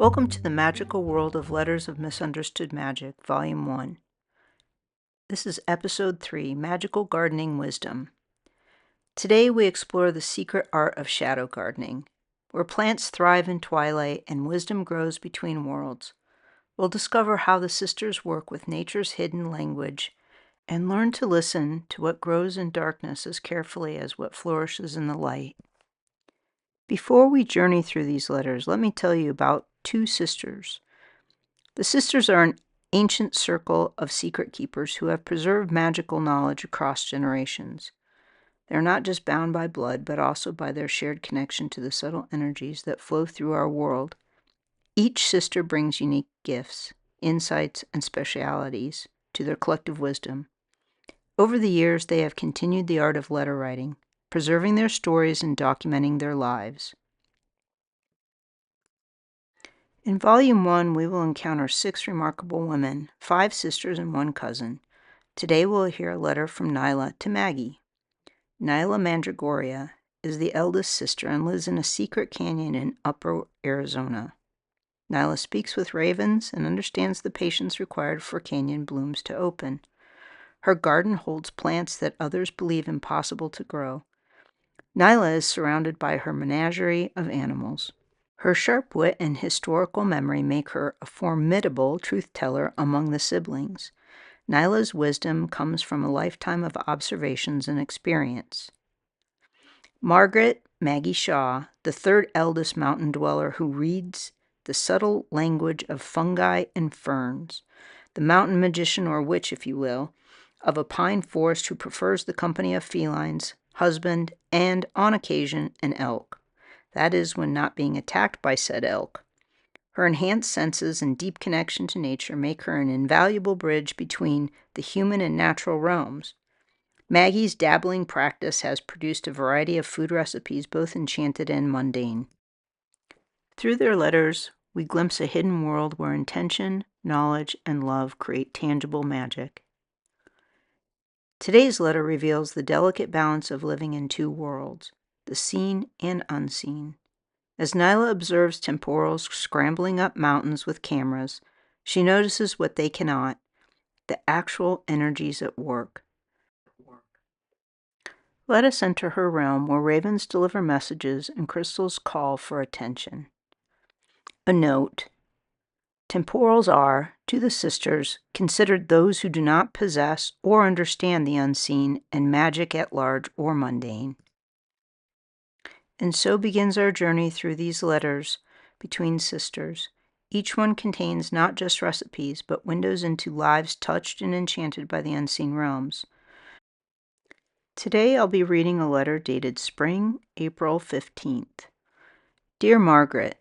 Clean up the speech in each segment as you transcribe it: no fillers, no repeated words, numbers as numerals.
Welcome to the magical world of Letters of Misunderstood Magic, Volume 1. This is Episode 3, Magical Gardening Wisdom. Today we explore the secret art of shadow gardening, where plants thrive in twilight and wisdom grows between worlds. We'll discover how the sisters work with nature's hidden language and learn to listen to what grows in darkness as carefully as what flourishes in the light. Before we journey through these letters, let me tell you about two sisters. The sisters are an ancient circle of secret keepers who have preserved magical knowledge across generations. They are not just bound by blood, but also by their shared connection to the subtle energies that flow through our world. Each sister brings unique gifts, insights, and specialities to their collective wisdom. Over the years, they have continued the art of letter writing, preserving their stories and documenting their lives. In Volume 1, we will encounter 6 remarkable women, 5 sisters and 1 cousin. Today we'll hear a letter from Nyla to Maggie. Nyla Mandragoria is the eldest sister and lives in a secret canyon in Upper Arizona. Nyla speaks with ravens and understands the patience required for canyon blooms to open. Her garden holds plants that others believe impossible to grow. Nyla is surrounded by her menagerie of animals. Her sharp wit and historical memory make her a formidable truth-teller among the siblings. Nyla's wisdom comes from a lifetime of observations and experience. Margaret Maggie Shaw, the third eldest mountain dweller who reads the subtle language of fungi and ferns, the mountain magician or witch, if you will, of a pine forest who prefers the company of felines, husband, and, on occasion, an elk. That is, when not being attacked by said elk. Her enhanced senses and deep connection to nature make her an invaluable bridge between the human and natural realms. Maggie's dabbling practice has produced a variety of food recipes, both enchanted and mundane. Through their letters, we glimpse a hidden world where intention, knowledge, and love create tangible magic. Today's letter reveals the delicate balance of living in two worlds, the seen and unseen. As Nyla observes temporals scrambling up mountains with cameras, she notices what they cannot, the actual energies at work. Let us enter her realm where ravens deliver messages and crystals call for attention. A note: temporals are, to the sisters, considered those who do not possess or understand the unseen and magic at large or mundane. And so begins our journey through these letters between sisters. Each one contains not just recipes, but windows into lives touched and enchanted by the unseen realms. Today I'll be reading a letter dated spring, April 15th. Dear Margaret,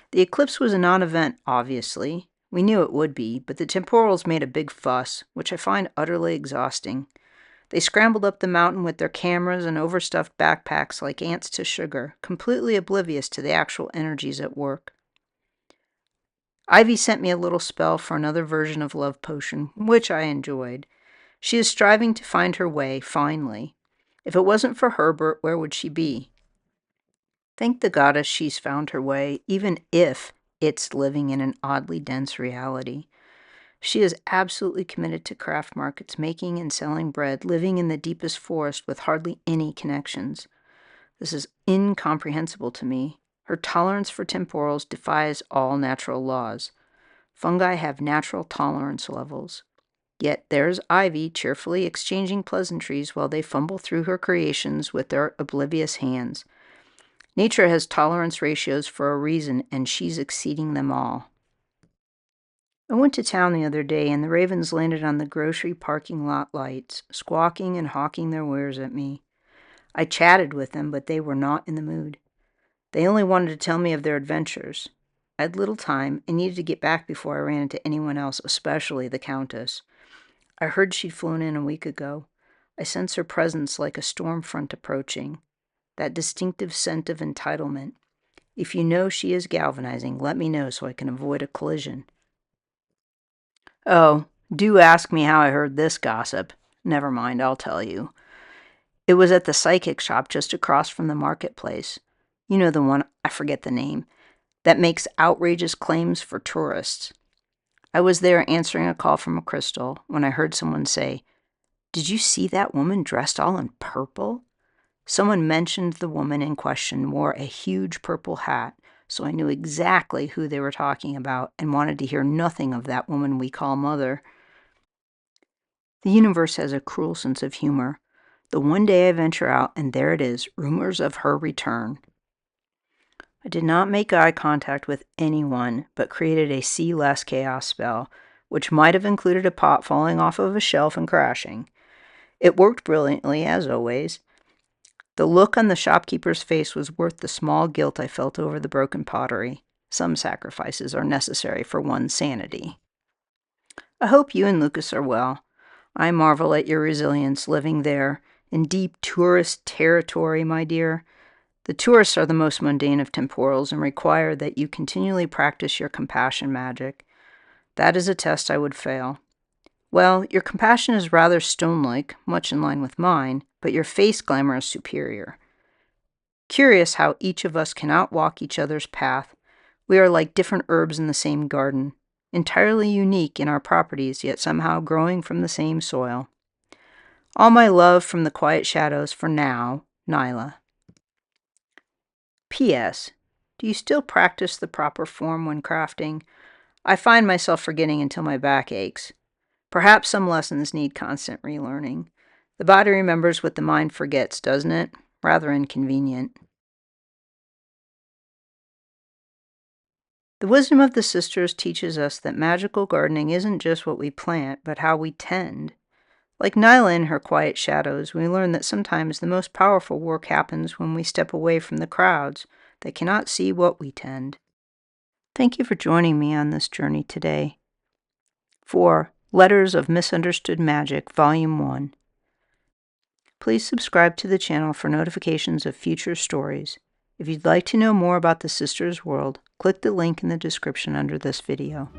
the eclipse was a non-event, obviously. We knew it would be, but the temporals made a big fuss, which I find utterly exhausting. They scrambled up the mountain with their cameras and overstuffed backpacks like ants to sugar, completely oblivious to the actual energies at work. Ivy sent me a little spell for another version of Love Potion, which I enjoyed. She is striving to find her way, finally. If it wasn't for Herbert, where would she be? Thank the goddess she's found her way, even if it's living in an oddly dense reality. She is absolutely committed to craft markets, making and selling bread, living in the deepest forest with hardly any connections. This is incomprehensible to me. Her tolerance for temporals defies all natural laws. Fungi have natural tolerance levels. Yet there's Ivy cheerfully exchanging pleasantries while they fumble through her creations with their oblivious hands. Nature has tolerance ratios for a reason, and she's exceeding them all. I went to town the other day, and the ravens landed on the grocery parking lot lights, squawking and hawking their wares at me. I chatted with them, but they were not in the mood. They only wanted to tell me of their adventures. I had little time and needed to get back before I ran into anyone else, especially the Countess. I heard she'd flown in a week ago. I sense her presence like a storm front approaching. That distinctive scent of entitlement. If you know she is galvanizing, let me know so I can avoid a collision. Oh, do ask me how I heard this gossip. Never mind, I'll tell you. It was at the psychic shop just across from the marketplace. You know the one, I forget the name. that makes outrageous claims for tourists. I was there answering a call from a crystal when I heard someone say, "Did you see that woman dressed all in purple?" Someone mentioned the woman in question wore a huge purple hat, so I knew exactly who they were talking about and wanted to hear nothing of that woman we call Mother. The universe has a cruel sense of humor. The one day I venture out, and there it is, rumors of her return. I did not make eye contact with anyone, but created a see less chaos spell, which might have included a pot falling off of a shelf and crashing. It worked brilliantly, as always. The look on the shopkeeper's face was worth the small guilt I felt over the broken pottery. Some sacrifices are necessary for one's sanity. I hope you and Lucas are well. I marvel at your resilience living there, in deep tourist territory, my dear. The tourists are the most mundane of temporals and require that you continually practice your compassion magic. That is a test I would fail. Well, your compassion is rather stone-like, much in line with mine, but your face glamour is superior. Curious how each of us can outwalk each other's path. We are like different herbs in the same garden, entirely unique in our properties, yet somehow growing from the same soil. All my love from the quiet shadows for now, Nyla. P.S. Do you still practice the proper form when crafting? I find myself forgetting until my back aches. Perhaps some lessons need constant relearning. The body remembers what the mind forgets, doesn't it? Rather inconvenient. The wisdom of the sisters teaches us that magical gardening isn't just what we plant, but how we tend. Like Nyla in her quiet shadows, we learn that sometimes the most powerful work happens when we step away from the crowds that cannot see what we tend. Thank you for joining me on this journey today. For Letters of Misunderstood Magic, Volume 1. Please subscribe to the channel for notifications of future stories. If you'd like to know more about the Sisters' World, click the link in the description under this video.